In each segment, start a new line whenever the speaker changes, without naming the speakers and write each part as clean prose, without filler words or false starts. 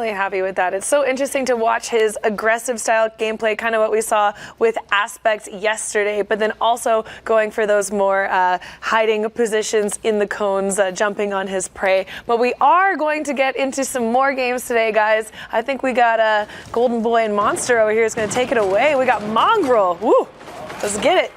really happy with that. It's so interesting to watch his aggressive style gameplay, kind of what we saw with Aspect yesterday, but then also going for those more hiding positions in the cones, jumping on his prey. But we are going to get into some more games today, guys. I think we got Golden Boy and Monster over here is going to take it away. We got Mongraal. Woo! Let's get it.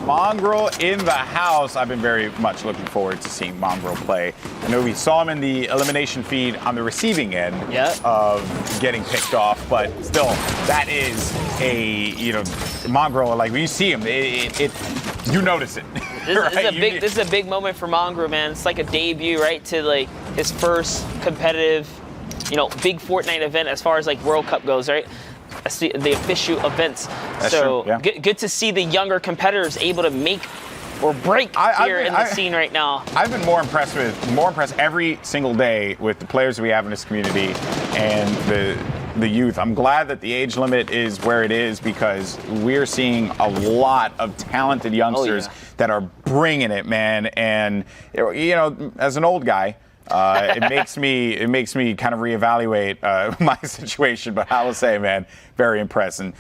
Mongraal in the house. I've been very much looking forward to seeing Mongraal play. I know we saw him in the elimination feed on the receiving end of getting picked off, but still, that is Mongraal, like when you see him, you notice it.
This is a big moment for Mongraal, man. It's like a debut, right, to like his first competitive, big Fortnite event as far as like World Cup goes, right? The official events.
That's
so
true, yeah.
Good to see the younger competitors able to make or break here in the scene right now.
I've been more impressed every single day with the players we have in this community and the youth. I'm glad that the age limit is where it is because we're seeing a lot of talented youngsters that are bringing it, man. And as an old guy, it makes me kind of reevaluate my situation, but I will say, man, very impressed. And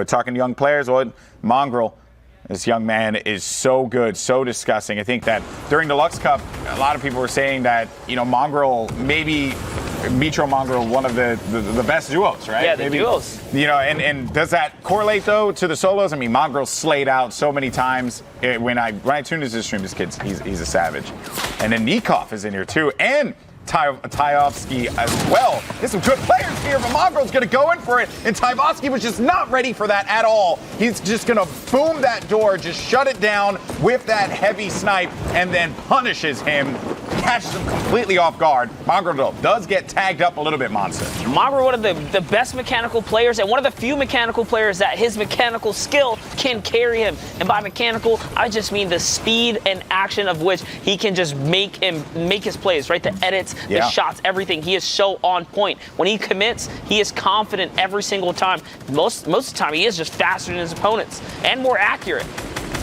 talking to young players, Mongraal, this young man is so good, so disgusting. I think that during the Lux Cup, a lot of people were saying that Mongraal, maybe Mitro Mongraal, one of the best duos, right?
Yeah, the duos.
And does that correlate though to the solos? I mean, Mongraal slayed out so many times. When I tuned into his stream, this kid's he's a savage. And then Nikov is in here too, and Tyovsky as well. There's some good players here, but Mongraal's going to go in for it, and Tyovsky was just not ready for that at all. He's just going to boom that door, just shut it down with that heavy snipe, and then punishes him, catches him completely off guard. Mongraal does get tagged up a little bit, Monster.
Mongraal, one of the best mechanical players, and one of the few mechanical players that his mechanical skill can carry him. And by mechanical, I just mean the speed and action of which he can just make his plays, right? The edits, the shots, everything. He is so on point. When he commits, he is confident every single time. Most of the time, he is just faster than his opponents and more accurate.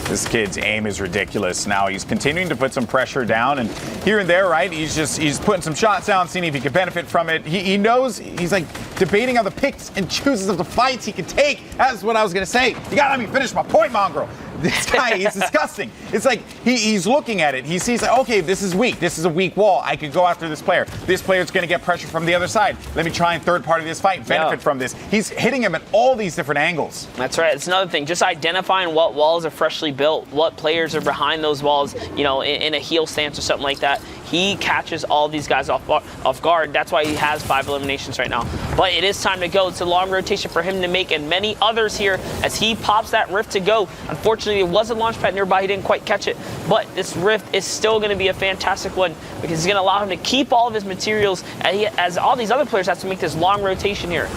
This kid's aim is ridiculous. Now he's continuing to put some pressure down, and here and there, right? He's putting some shots down, seeing if he can benefit from it. He knows, he's like debating on the picks and chooses of the fights he can take. That's what I was gonna say. You gotta let me finish my point, Mongraal. This guy is disgusting. It's like he's looking at it. He sees, like, okay, this is weak. This is a weak wall. I could go after this player. This player's going to get pressure from the other side. Let me try and third party this fight, benefit from this. He's hitting him at all these different angles.
That's right. It's another thing. Just identifying what walls are freshly built, what players are behind those walls, in a heel stance or something like that. He catches all these guys off guard. That's why he has 5 eliminations right now. But it is time to go. It's a long rotation for him to make, and many others here as he pops that rift to go. Unfortunately, it was a launch pad nearby. He didn't quite catch it. But this rift is still going to be a fantastic one because it's going to allow him to keep all of his materials as all these other players have to make this long rotation here.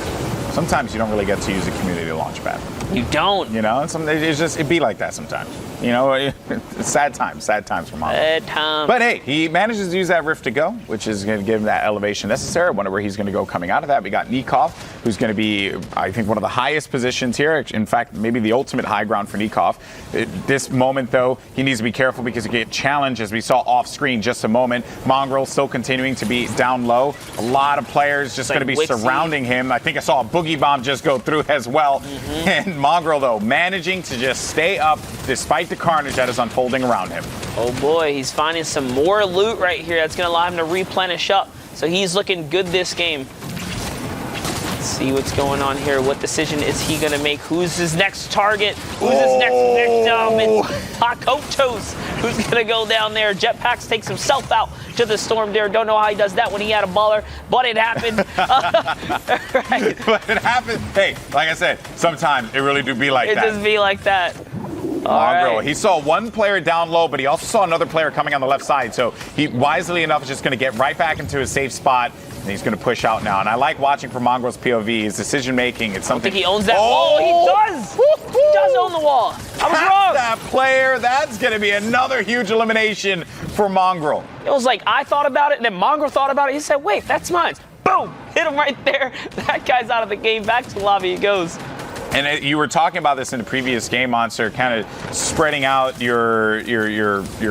Sometimes you don't really get to use a community launch pad.
You don't.
It'd be like that sometimes. Sad times for Mongraal.
Sad times.
But hey, he manages to use that rift to go, which is going to give him that elevation necessary. I wonder where he's going to go coming out of that. We got Nikov, who's going to be, I think, one of the highest positions here. In fact, maybe the ultimate high ground for Nikov. At this moment, though, he needs to be careful because he get challenged, as we saw off screen just a moment. Mongraal still continuing to be down low. A lot of players just going to be surrounding him. I think I saw a boogie bomb just go through as well. Mm-hmm. And Mongraal, though, managing to just stay up despite the carnage that is unfolding around him.
Oh boy, he's finding some more loot right here that's going to allow him to replenish up. So he's looking good this game. Let's see what's going on here. What decision is he going to make? Who's his next target? Who's his next victim? It's Hakotos who's going to go down there. Jetpacks takes himself out to the storm there. Don't know how he does that when he had a baller, but it happened.
Right. But it happened. Hey, like I said, sometimes it really do be like that.
It just be like that.
Mongraal. He saw one player down low, but he also saw another player coming on the left side. So he wisely enough is just going to get right back into his safe spot, and he's going to push out now. And I like watching from Mongraal's POV, his decision making. It's something.
I think he owns that wall. He does. He does own the wall. I was wrong.
That player. That's going to be another huge elimination for Mongraal.
It was like I thought about it, and then Mongraal thought about it. He said, "Wait, that's mine." Boom! Hit him right there. That guy's out of the game. Back to lobby he goes.
And you were talking about this in the previous game, Monster, kind of spreading out your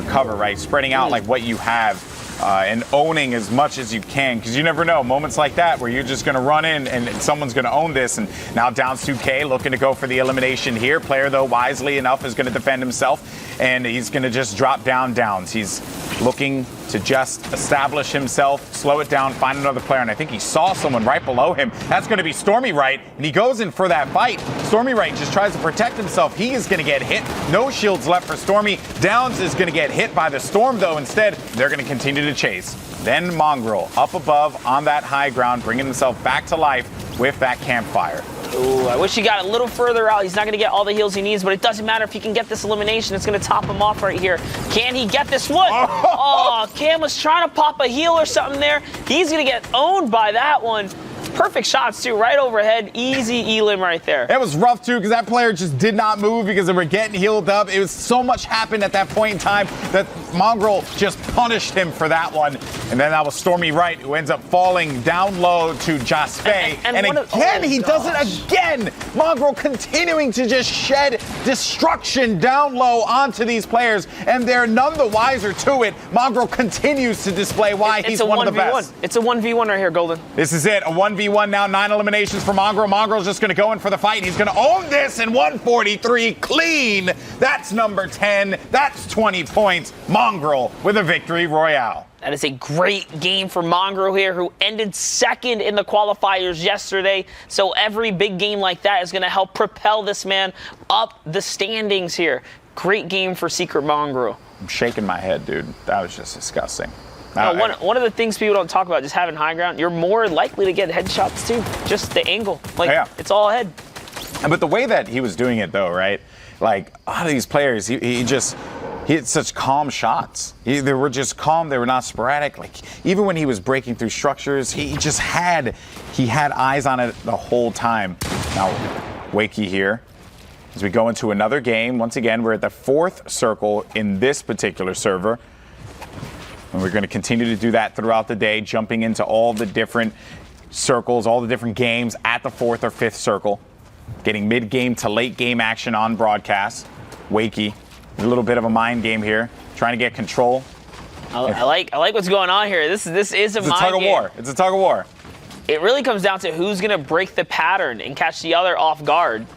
cover, right? Spreading out like what you have. and owning as much as you can, because you never know, moments like that where you're just going to run in and someone's going to own this. And now Downs 2K looking to go for the elimination here. Player, though, wisely enough, is going to defend himself, and he's going to just drop down Downs. He's looking to just establish himself, slow it down, find another player, and I think he saw someone right below him. That's going to be Stormy Wright, and he goes in for that fight. Stormy Wright just tries to protect himself. He is going to get hit. No shields left for Stormy. Downs is going to get hit by the storm, though. Instead, they're going to continue to chase. Then Mongraal up above on that high ground, bringing himself back to life with that campfire.
Ooh, I wish he got a little further out. He's not going to get all the heals he needs, but it doesn't matter if he can get this elimination. It's going to top him off right here. Can he get this one? Oh, Cam was trying to pop a heal or something there. He's going to get owned by that one. Perfect shots, too, right overhead. Easy elim right there.
It was rough, too, because that player just did not move because they were getting healed up. It was so much happened at that point in time that Mongraal just punished him for that one. And then that was Stormy Wright, who ends up falling down low to Jaspe. And again, he does it again. Mongraal continuing to just shed destruction down low onto these players, and they're none the wiser to it. Mongraal continues to display why he's one of the best.
It's a 1v1 right here, Golden.
This is it, a 1v1 now, 9 eliminations for Mongraal. Mongraal's just going to go in for the fight. He's going to own this in 143 clean. That's number 10. That's 20 points. Mongraal with a victory royale.
That is a great game for Mongraal here, who ended second in the qualifiers yesterday. So every big game like that is going to help propel this man up the standings here. Great game for Secret Mongraal.
I'm shaking my head, dude. That was just disgusting.
One of the things people don't talk about, just having high ground, you're more likely to get headshots too. Just the angle. It's all ahead.
But the way that he was doing it, though, right? Like, a lot of these players, he had such calm shots. They were just calm. They were not sporadic. Like, even when he was breaking through structures, he had eyes on it the whole time. Now, Wakey here. As we go into another game, once again, we're at the 4th circle in this particular server. And we're going to continue to do that throughout the day, jumping into all the different circles, all the different games at the 4th or 5th circle. Getting mid-game to late-game action on broadcast. Wakey, a little bit of a mind game here, trying to get control.
I like what's going on here. This is a mind
tug of
game.
war. It's a tug of war.
It really comes down to who's going to break the pattern and catch the other off guard.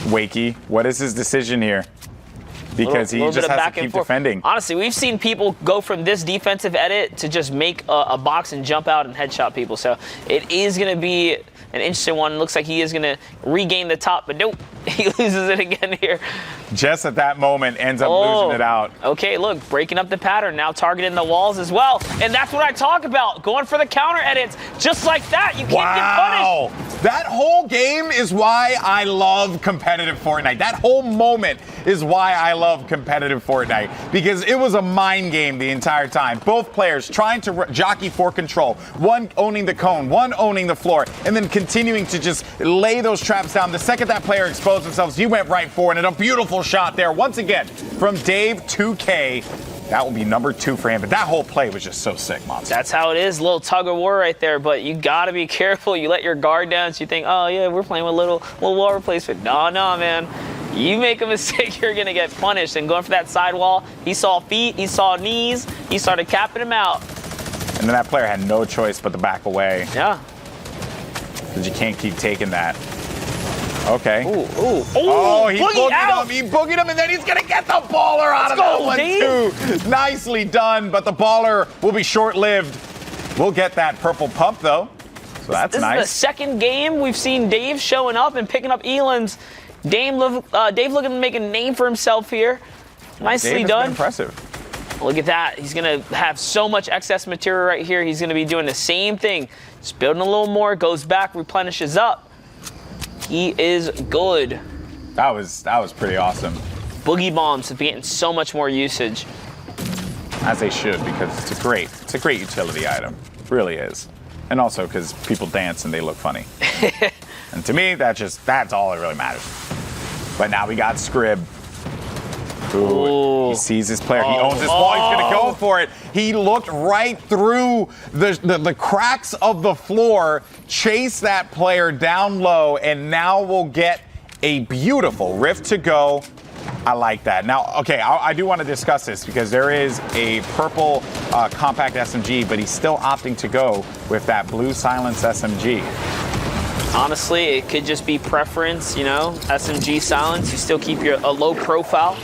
Wakey, what is his decision here? Because he just has to keep defending.
Honestly, we've seen people go from this defensive edit to just make a box and jump out and headshot people. So it is going to be an interesting one. Looks like he is going to regain the top, but nope, he loses it again here.
Just at that moment, ends up losing it out.
Okay, look, breaking up the pattern, now targeting the walls as well. And that's what I talk about, going for the counter edits. Just like that, you can't get punished.
That whole game is why I love competitive Fortnite. That whole moment is why I love competitive Fortnite, because it was a mind game the entire time. Both players trying to jockey for control, one owning the cone, one owning the floor, and then continuing to just lay those traps down. The second that player exposed themselves, he went right for it, and a beautiful shot there once again from Dave 2K. That will be number 2 for him. But that whole play was just so sick, Monster.
That's how it is. A little tug of war right there. But you got to be careful. You let your guard down. So you think, oh, yeah, we're playing with a little wall replacement. No, man. You make a mistake, you're going to get punished. And going for that side wall, he saw feet, he saw knees. He started capping him out.
And then that player had no choice but to back away.
Yeah.
Because you can't keep taking that. Okay.
Oh,
he boogied him. He boogied him, and then he's going to get the baller out of that one, too. Nicely done, but the baller will be short-lived. We'll get that purple pump, though. So that's nice.
This is the second game we've seen Dave showing up and picking up elims. Dave looking to make a name for himself here. Nicely done.
Been impressive.
Look at that. He's going to have so much excess material right here. He's going to be doing the same thing. Just building a little more, goes back, replenishes up. He is good.
That was pretty awesome.
Boogie bombs have been getting so much more usage.
As they should, because it's a great utility item. It really is. And also because people dance and they look funny. And to me, that's all that really matters. But now we got Scrib. Ooh, he sees his player. He owns his ball. He's going to go for it. He looked right through the cracks of the floor, chased that player down low, and now we'll get a beautiful Rift to go I like that. Now, okay, I do want to discuss this because there is a purple compact SMG, but he's still opting to go with that blue Silence SMG.
Honestly, it could just be preference, you know, SMG Silence. You still keep a low profile,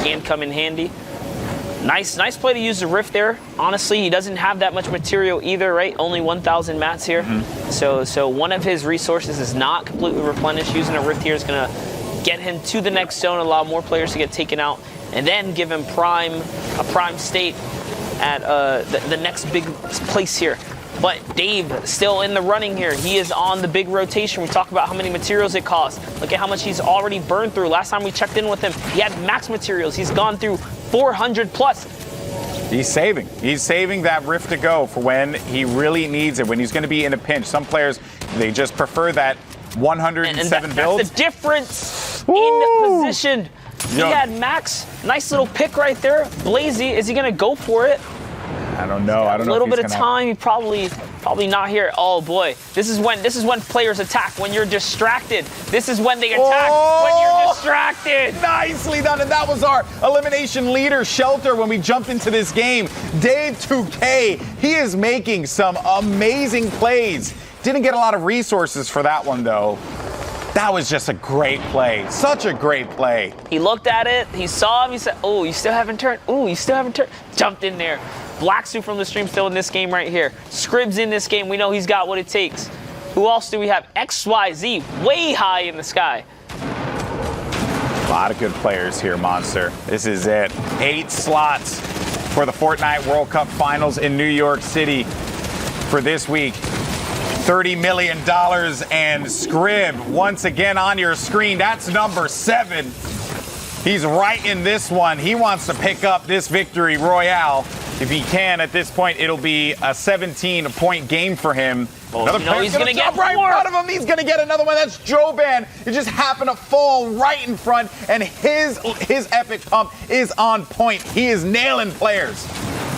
can come in handy. Nice play to use the Rift there. Honestly, he doesn't have that much material either, right? Only 1,000 mats here. So one of his resources is not completely replenished. Using a Rift here is going to get him to the next zone, allow more players to get taken out, and then give him a prime state at the next big place here. But Dave still in the running here. He is on the big rotation. We talk about how many materials it costs. Look at how much he's already burned through. Last time we checked in with him, he had max materials. He's gone through 400 plus.
He's saving that Rift to go for when he really needs it, when he's going to be in a pinch. Some players, they just prefer that 107 build.
That's the difference in position. He had max. Nice little pick right there. Blazy, is he going to go for it?
I don't know. I don't know.
A little bit of time. He probably not here. Oh boy, this is when players attack. When you're distracted, this is when they attack. When you're distracted.
Nicely done, and that was our elimination leader, Shelter, when we jumped into this game. Dave 2K, he is making some amazing plays. Didn't get a lot of resources for that one though. That was just a great play. Such a great play.
He looked at it. He saw him. He said, "Oh, you still haven't turned. Oh, you still haven't turned." Jumped in there. Blacksuit from the stream still in this game right here. Scribs in this game. We know he's got what it takes. Who else do we have? XYZ way high in the sky.
A lot of good players here, Monster. This is it. 8 slots for the Fortnite World Cup Finals in New York City for this week. $30 million, and Scrib once again on your screen. That's number 7. He's right in this one. He wants to pick up this victory royale. If he can, at this point, it'll be a 17-point game for him. Another player
he's going to get
right in front of him. He's going to get another one. That's Joban. It just happened to fall right in front, and his epic pump is on point. He is nailing players.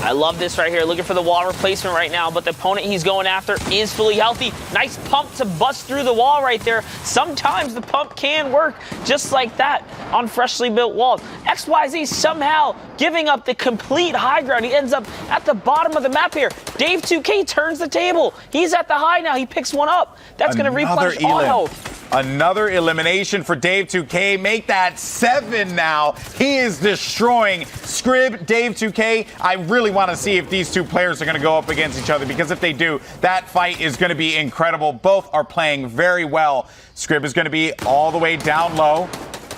I love this right here. Looking for the wall replacement right now, but the opponent he's going after is fully healthy. Nice pump to bust through the wall right there. Sometimes the pump can work just like that on freshly built walls. XYZ somehow giving up the complete high ground. He ends up at the bottom of the map here. Dave 2K turns the table. He's at the high now. He picks one up. That's going to replenish all health.
Another elimination for Dave 2K. Make that 7 now. He is destroying Scrib, Dave 2K. I really want to see if these two players are going to go up against each other, because if they do, that fight is going to be incredible. Both are playing very well. Scrib is going to be all the way down low.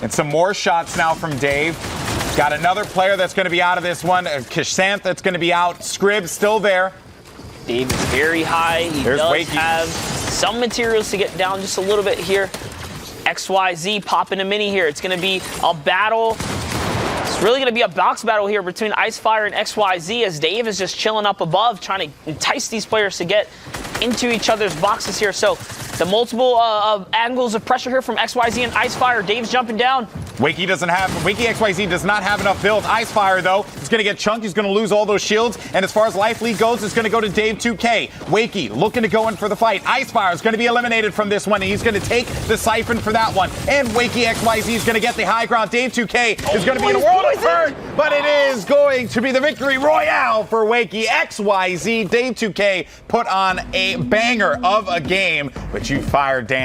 And some more shots now from Dave. Got another player that's going to be out of this one. Kishanth that's going to be out. Scrib still there.
Dave is very high. He does have some materials to get down just a little bit here. XYZ popping a mini here. It's going to be a battle. It's really going to be a box battle here between Icefire and XYZ, as Dave is just chilling up above, trying to entice these players to get into each other's boxes here. So the multiple angles of pressure here from XYZ and Icefire. Dave's jumping down.
Wakey XYZ does not have enough build. Icefire, though, is going to get chunked. He's going to lose all those shields. And as far as life lead goes, it's going to go to Dave 2K. Wakey looking to go in for the fight. Icefire is going to be eliminated from this one, and he's going to take the siphon for that one. And Wakey XYZ is going to get the high ground. Dave 2K is going to be in a world of hurt, but it is going to be the victory royale for Wakey XYZ. Dave 2K put on a banger of a game, but you fired Dan.